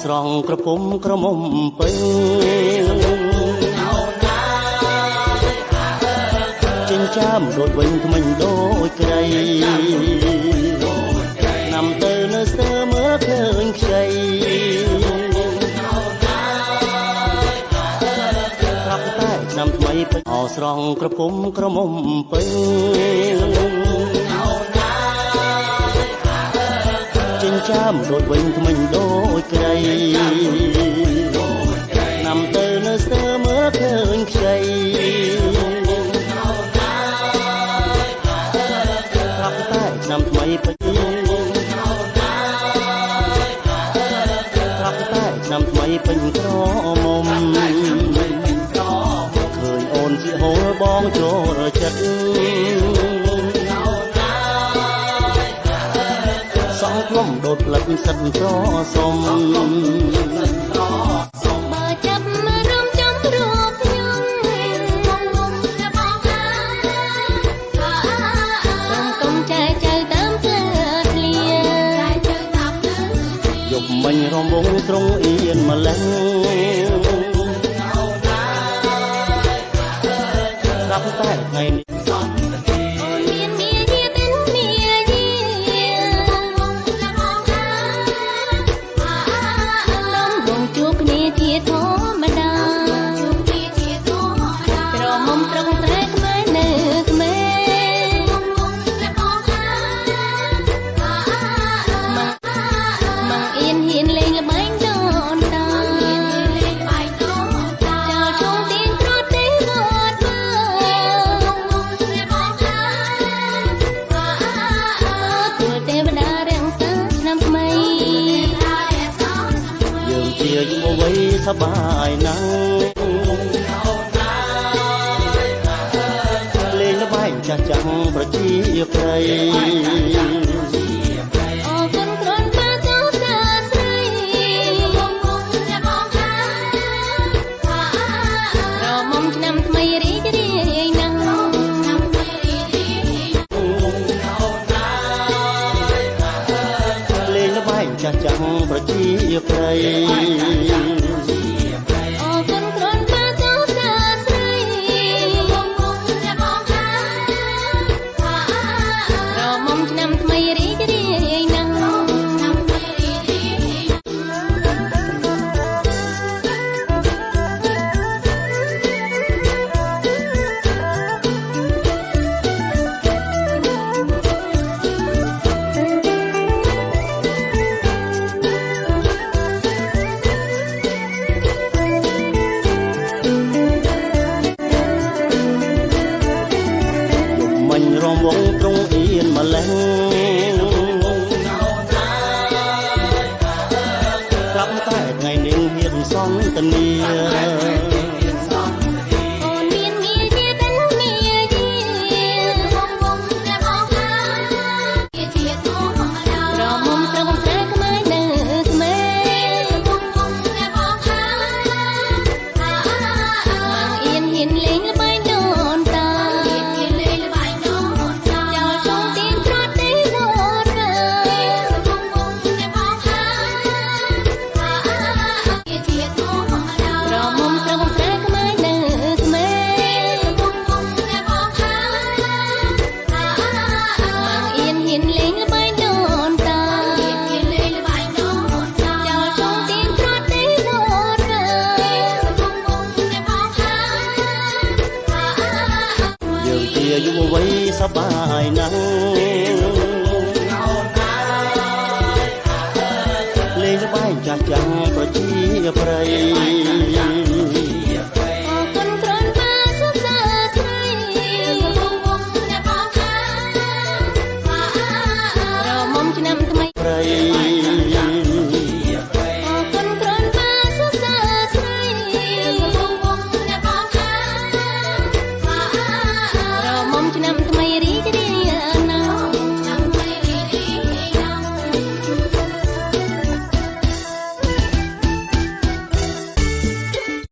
ស្រង់ក្រពុំក្រមុំពេញចិញ្ចាមដូចវិញថ្មិញដូចក្រីណាំទៅនៅស្ទើមើលឃើញខ្ចីប្រាប់តែឆ្នាំថ្មីពេញអស្រង់ក្រពុំក្រមុំពេញចិញ្ចាមដូចវិញថ្មិញដូចក្រីណាំទៅនៅស្ទើមើលឃើញខ្ចីប្រាប់តែឆ្នាំថ្មីពេញប្រាប់តែឆ្នាំថ្មីពេញក្រមុំឃើញអូនជាហូរបងចូលចិត្តសងខ្លុំដូចផ្លិតសិតត្រសុំបើចាប់មករំចំរូបខ្ញុំសូមគុំចែកចៅតាមផ្លូវធ្លាយប់មិញរំវងត្រង់អៀនម្លេះស្រាប់តែថ្ងៃនេះសបាយណាស់លេងល្បែងចាស់ចាំងប្រជាប្រិយអរគុណគ្រាន់តែសរសើរស្រីរមុំឆ្នាំថ្មីរីករាយណាស់លេងល្បែងចាស់ចាំងប្រជាប្រិយរំវងត្រង់អៀនម្លេះស្រាប់តែថ្ងៃនេះហ៊ានសន្ទនាយុវវ័យសបាយណាស់